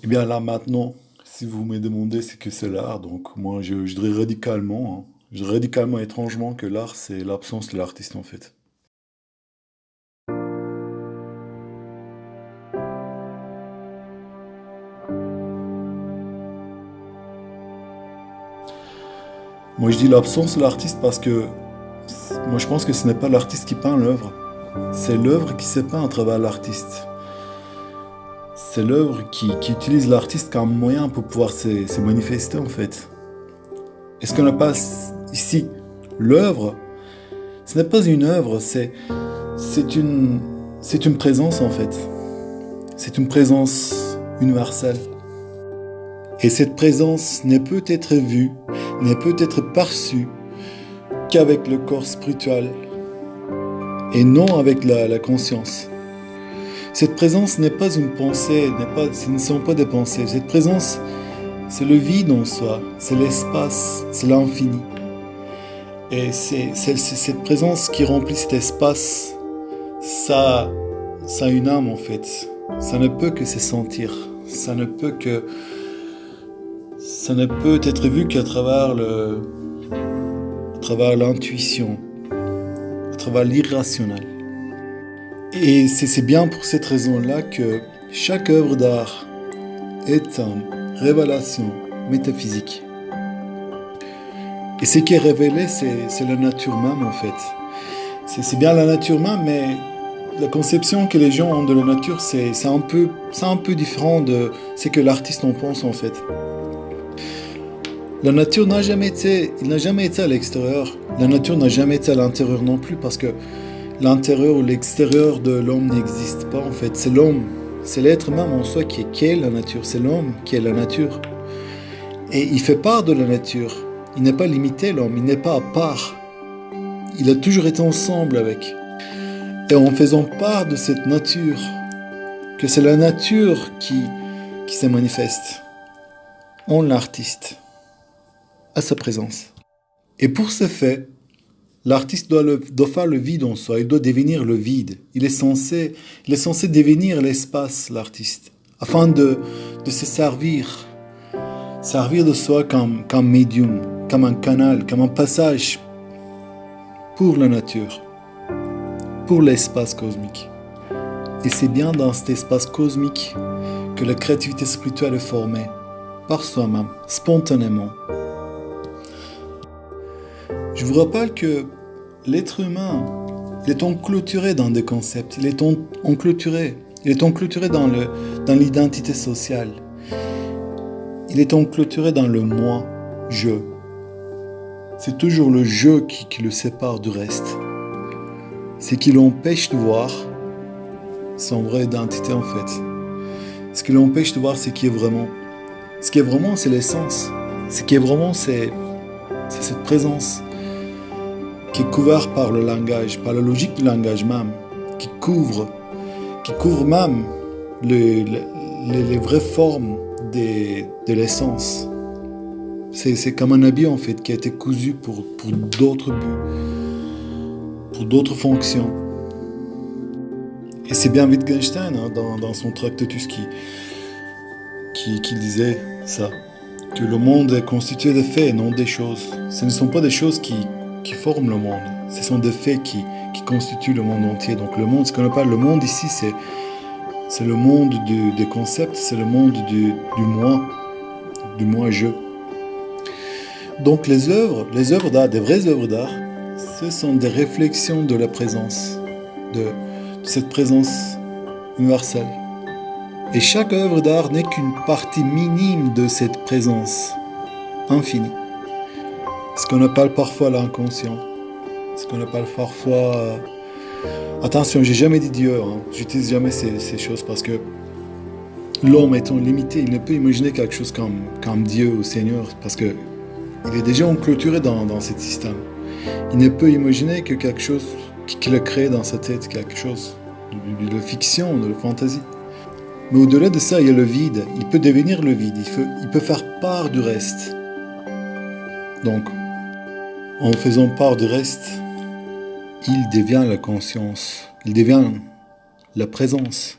Eh bien là maintenant, si vous me demandez ce que c'est l'art, donc moi je dirais radicalement, je dirais radicalement étrangement que l'art c'est l'absence de l'artiste en fait. Moi je dis l'absence de l'artiste parce que moi je pense que ce n'est pas l'artiste qui peint l'œuvre, c'est l'œuvre qui se peint à travers l'artiste. C'est l'œuvre qui utilise l'artiste comme moyen pour pouvoir se manifester en fait. Et ce qu'on appelle ici l'œuvre, ce n'est pas une œuvre, c'est une, c'est une présence en fait. C'est une présence universelle. Et cette présence ne peut être vue, ne peut être perçue qu'avec le corps spirituel et non avec la conscience. Cette présence n'est pas une pensée, ce ne sont pas des pensées. Cette présence, c'est le vide en soi, c'est l'espace, c'est l'infini. Et c'est cette présence qui remplit cet espace, ça a une âme en fait. Ça ne peut que se sentir. Ça ne peut être vu qu'à travers à travers l'intuition, à travers l'irrationnel. Et c'est bien pour cette raison-là que chaque œuvre d'art est une révélation métaphysique. Et ce qui est révélé, c'est la nature même en fait. C'est bien la nature même, mais la conception que les gens ont de la nature, c'est un peu différent de ce que l'artiste en pense en fait. La nature il n'a jamais été à l'extérieur. La nature n'a jamais été à l'intérieur non plus parce que l'intérieur ou l'extérieur de l'homme n'existe pas en fait. C'est l'homme, c'est l'être même en soi qui est la nature. C'est l'homme qui est la nature. Et il fait part de la nature. Il n'est pas limité l'homme, il n'est pas à part. Il a toujours été ensemble avec. Et en faisant part de cette nature, que c'est la nature qui se manifeste en l'artiste, à sa présence. Et pour ce fait, l'artiste doit faire le vide en soi, il doit devenir le vide. Il est censé devenir l'espace, l'artiste, afin de se servir de soi comme médium, comme un canal, comme un passage pour la nature, pour l'espace cosmique. Et c'est bien dans cet espace cosmique que la créativité spirituelle est formée, par soi-même, spontanément. Je vous rappelle que l'être humain, il est enclôturé dans des concepts, il est enclôturé dans l'identité sociale, il est enclôturé dans le moi, je. C'est toujours le je qui le sépare du reste. C'est qui l'empêche de voir son vraie identité en fait. Ce qui l'empêche de voir ce qui est vraiment. Ce qui est vraiment, c'est l'essence. Ce qui est vraiment, c'est cette présence qui est couverte par le langage, par la logique du langage même, qui couvre même les vraies formes de l'essence. C'est comme un habit en fait qui a été cousu pour d'autres buts, pour d'autres fonctions. Et c'est bien Wittgenstein dans son Tractatus qui disait ça, que le monde est constitué de faits et non des choses. Ce ne sont pas des choses qui forment le monde, ce sont des faits qui constituent le monde entier. Donc le monde, ce qu'on appelle le monde ici, c'est le monde des concepts, c'est le monde du moi-je. Donc les œuvres d'art, des vraies œuvres d'art, ce sont des réflexions de la présence, de cette présence universelle. Et chaque œuvre d'art n'est qu'une partie minime de cette présence infinie. Ce qu'on appelle parfois l'inconscient, ce qu'on appelle parfois... Attention, j'ai jamais dit Dieu, j'utilise jamais ces choses parce que l'homme étant limité, il ne peut imaginer quelque chose comme Dieu ou Seigneur parce que il est déjà enclôturé dans cet système. Il ne peut imaginer que quelque chose qu'il a créé dans sa tête, quelque chose de fiction, de fantaisie. Mais au-delà de ça, il y a le vide. Il peut devenir le vide, il peut faire part du reste. Donc, en faisant part du reste, il devient la conscience, il devient la présence.